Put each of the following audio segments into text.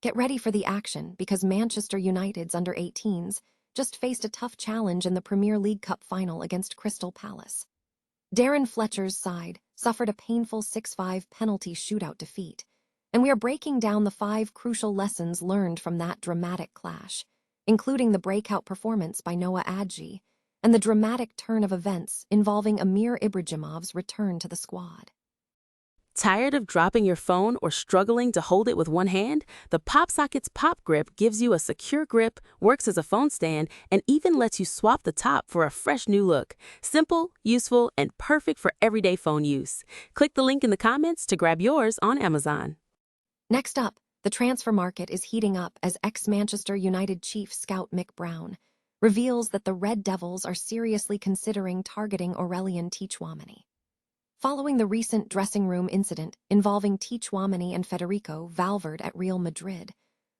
Get ready for the action because Manchester United's under-18s just faced a tough challenge in the Premier League Cup final against Crystal Palace. Darren Fletcher's side suffered a painful 6-5 penalty shootout defeat, and we are breaking down the 5 crucial lessons learned from that dramatic clash, including the breakout performance by Noah Adji and the dramatic turn of events involving Amir Ibrahimov's return to the squad. Tired of dropping your phone or struggling to hold it with one hand? The PopSocket's Pop Grip gives you a secure grip, works as a phone stand, and even lets you swap the top for a fresh new look. Simple, useful, and perfect for everyday phone use. Click the link in the comments to grab yours on Amazon. Next up, the transfer market is heating up as ex-Manchester United chief scout Mick Brown reveals that the Red Devils are seriously considering targeting Aurelien Tchouameni. Following the recent dressing room incident involving Tchouameni and Federico Valverde at Real Madrid,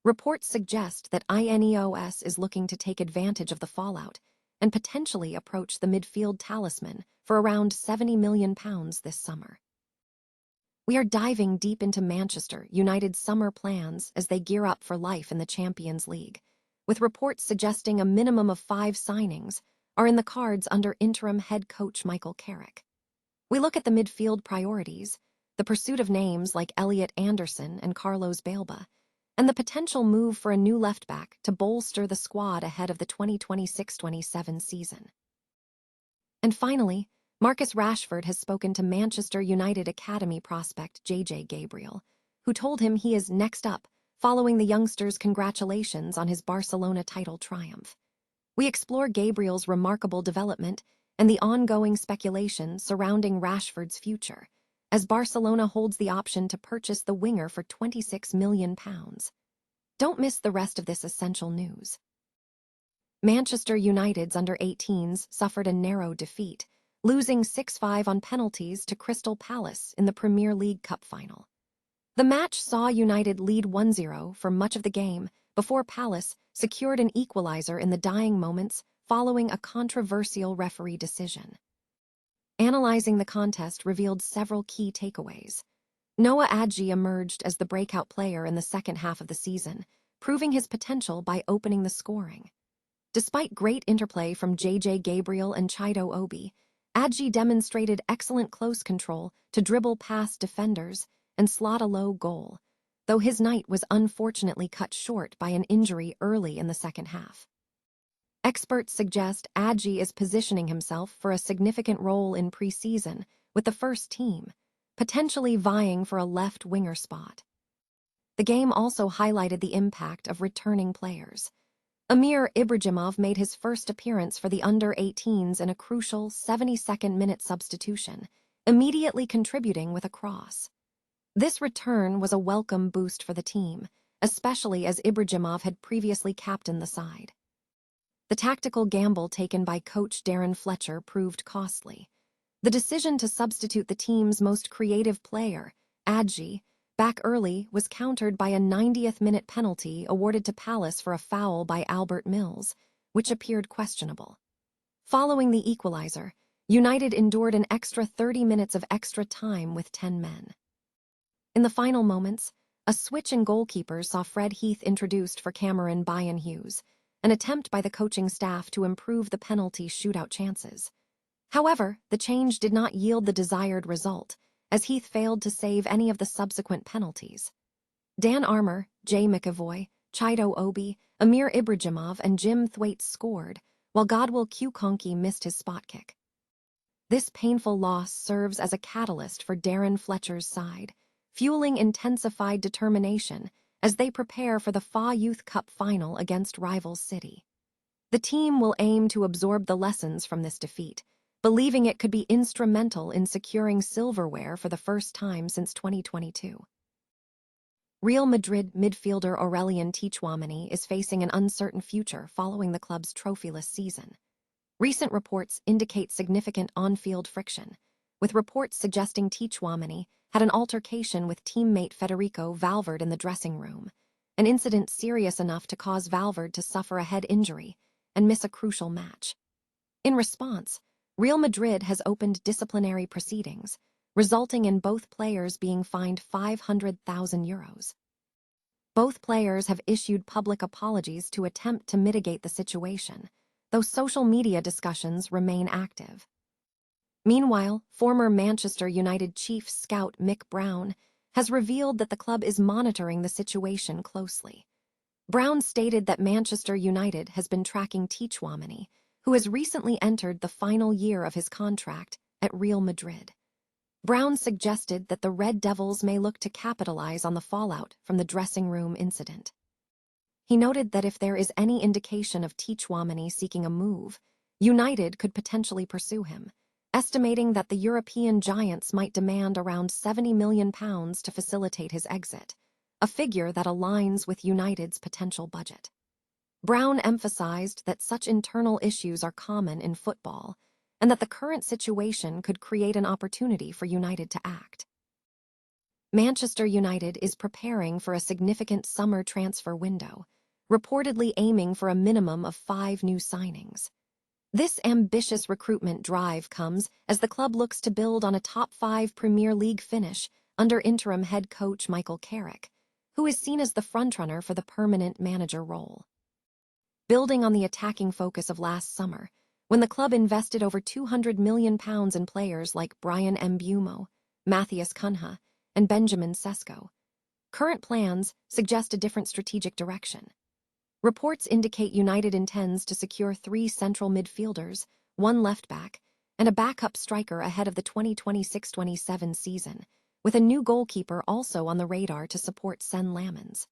reports suggest that INEOS is looking to take advantage of the fallout and potentially approach the midfield talisman for around £70 million this summer. We are diving deep into Manchester United's summer plans as they gear up for life in the Champions League, with reports suggesting a minimum of 5 signings are in the cards under interim head coach Michael Carrick. We look at the midfield priorities, the pursuit of names like Elliot Anderson and Carlos Balba, and the potential move for a new left-back to bolster the squad ahead of the 2026-27 season. And finally, Marcus Rashford has spoken to Manchester United Academy prospect JJ Gabriel, who told him he is next up following the youngster's congratulations on his Barcelona title triumph. We explore Gabriel's remarkable development and the ongoing speculation surrounding Rashford's future, as Barcelona holds the option to purchase the winger for £26 million. Don't miss the rest of this essential news. Manchester United's under-18s suffered a narrow defeat, losing 6-5 on penalties to Crystal Palace in the Premier League Cup final. The match saw United lead 1-0 for much of the game before Palace secured an equalizer in the dying moments following a controversial referee decision. Analyzing the contest revealed several key takeaways. Noah Adji emerged as the breakout player in the second half of the season, proving his potential by opening the scoring. Despite great interplay from JJ Gabriel and Chido Obi, Adji demonstrated excellent close control to dribble past defenders and slot a low goal, though his night was unfortunately cut short by an injury early in the second half. Experts suggest Adji is positioning himself for a significant role in pre-season with the first team, potentially vying for a left winger spot. The game also highlighted the impact of returning players. Amir Ibrahimov made his first appearance for the under-18s in a crucial 72nd-minute substitution, immediately contributing with a cross. This return was a welcome boost for the team, especially as Ibrahimov had previously captained the side. The tactical gamble taken by coach Darren Fletcher proved costly. The decision to substitute the team's most creative player, Adji, back early was countered by a 90th-minute penalty awarded to Palace for a foul by Albert Mills, which appeared questionable. Following the equalizer, United endured an extra 30 minutes of extra time with 10 men. In the final moments, a switch in goalkeepers saw Fred Heath introduced for Cameron Hughes, an attempt by the coaching staff to improve the penalty shootout chances. However, the change did not yield the desired result, as Heath failed to save any of the subsequent penalties. Dan Armour, Jay McAvoy, Chido Obi, Amir Ibrahimov, and Jim Thwaite scored, while Godwill Kukonki missed his spot kick. This painful loss serves as a catalyst for Darren Fletcher's side, fueling intensified determination as they prepare for the FA Youth Cup final against rivals City. The team will aim to absorb the lessons from this defeat, believing it could be instrumental in securing silverware for the first time since 2022. Real Madrid midfielder Aurelien Tchouameni is facing an uncertain future following the club's trophyless season. Recent reports indicate significant on-field friction, with reports suggesting Tchouameni had an altercation with teammate Federico Valverde in the dressing room, an incident serious enough to cause Valverde to suffer a head injury and miss a crucial match. In response, Real Madrid has opened disciplinary proceedings, resulting in both players being fined €500,000. Both players have issued public apologies to attempt to mitigate the situation, though social media discussions remain active. Meanwhile, former Manchester United chief scout Mick Brown has revealed that the club is monitoring the situation closely. Brown stated that Manchester United has been tracking Tchouameni, who has recently entered the final year of his contract at Real Madrid. Brown suggested that the Red Devils may look to capitalize on the fallout from the dressing room incident. He noted that if there is any indication of Tchouameni seeking a move, United could potentially pursue him, estimating that the European giants might demand around £70 million to facilitate his exit, a figure that aligns with United's potential budget. Brown emphasized that such internal issues are common in football, and that the current situation could create an opportunity for United to act. Manchester United is preparing for a significant summer transfer window, reportedly aiming for a minimum of 5 new signings. This ambitious recruitment drive comes as the club looks to build on a top-5 Premier League finish under interim head coach Michael Carrick, who is seen as the frontrunner for the permanent manager role. Building on the attacking focus of last summer, when the club invested over £200 million in players like Brian Mbeumo, Matthias Cunha, and Benjamin Sesko, current plans suggest a different strategic direction. Reports indicate United intends to secure 3 central midfielders, 1 left-back, and a backup striker ahead of the 2026-27 season, with a new goalkeeper also on the radar to support Sen Lamens.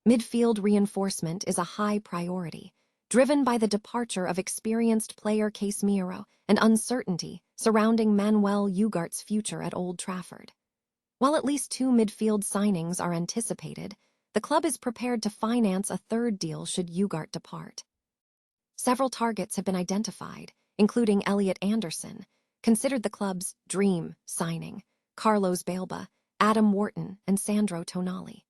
Midfield reinforcement is a high priority, driven by the departure of experienced player Casemiro and uncertainty surrounding Manuel Ugarte's future at Old Trafford. While at least 2 midfield signings are anticipated, the club is prepared to finance a 3rd deal should Ugarte depart. Several targets have been identified, including Elliot Anderson, considered the club's dream signing, Carlos Balba, Adam Wharton, and Sandro Tonali.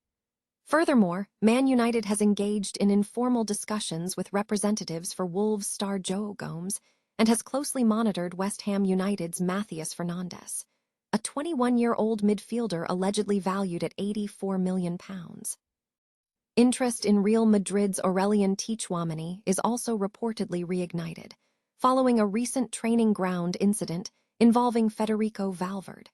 Furthermore, Man United has engaged in informal discussions with representatives for Wolves star Joe Gomes and has closely monitored West Ham United's Matthias Fernandes, a 21-year-old midfielder allegedly valued at £84 million. Interest in Real Madrid's Aurelien Tchouameni is also reportedly reignited, following a recent training ground incident involving Federico Valverde.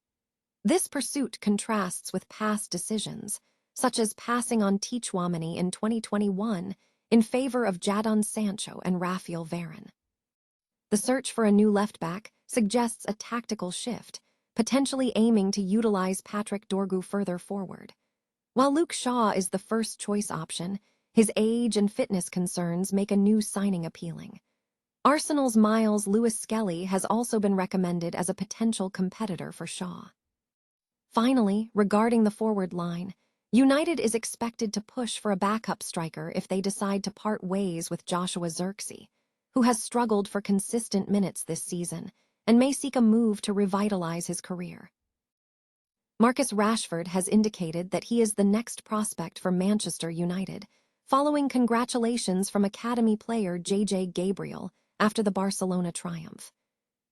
This pursuit contrasts with past decisions, such as passing on Tchouameni in 2021 in favor of Jadon Sancho and Rafael Varane. The search for a new left-back suggests a tactical shift, potentially aiming to utilize Patrick Dorgu further forward. While Luke Shaw is the first choice option, his age and fitness concerns make a new signing appealing. Arsenal's Miles Lewis-Skelly has also been recommended as a potential competitor for Shaw. Finally, regarding the forward line, United is expected to push for a backup striker if they decide to part ways with Joshua Zirkzee, who has struggled for consistent minutes this season and may seek a move to revitalize his career. Marcus Rashford has indicated that he is the next prospect for Manchester United, following congratulations from academy player JJ Gabriel after the Barcelona triumph.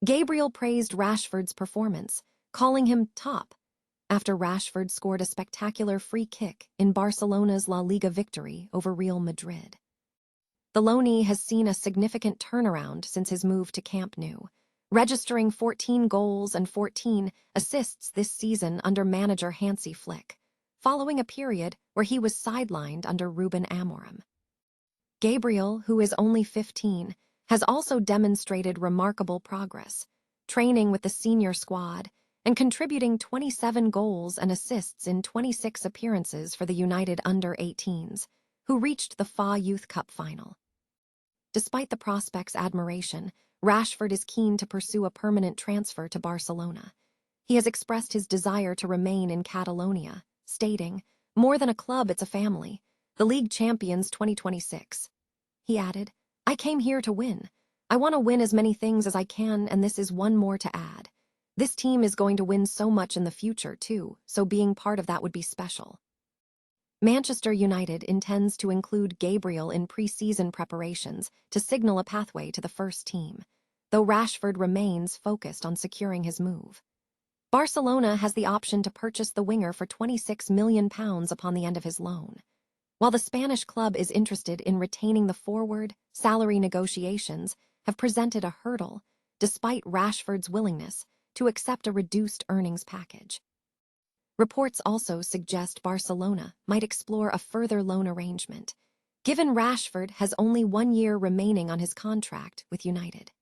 Gabriel praised Rashford's performance, calling him top, after Rashford scored a spectacular free kick in Barcelona's La Liga victory over Real Madrid. The Loanee has seen a significant turnaround since his move to Camp Nou, registering 14 goals and 14 assists this season under manager Hansi Flick, following a period where he was sidelined under Ruben Amorim. Gabriel, who is only 15, has also demonstrated remarkable progress, training with the senior squad and contributing 27 goals and assists in 26 appearances for the United under-18s, who reached the FA Youth Cup final. Despite the prospect's admiration, Rashford is keen to pursue a permanent transfer to Barcelona. He has expressed his desire to remain in Catalonia, stating, "More than a club, it's a family. The league champions 2026. He added, "I came here to win. I want to win as many things as I can, and this is one more to add. This team is going to win so much in the future, too, so being part of that would be special." Manchester United intends to include Gabriel in pre-season preparations to signal a pathway to the first team, though Rashford remains focused on securing his move. Barcelona has the option to purchase the winger for £26 million upon the end of his loan. While the Spanish club is interested in retaining the forward, salary negotiations have presented a hurdle, despite Rashford's willingness to accept a reduced earnings package. Reports also suggest Barcelona might explore a further loan arrangement, given Rashford has only 1 year remaining on his contract with United.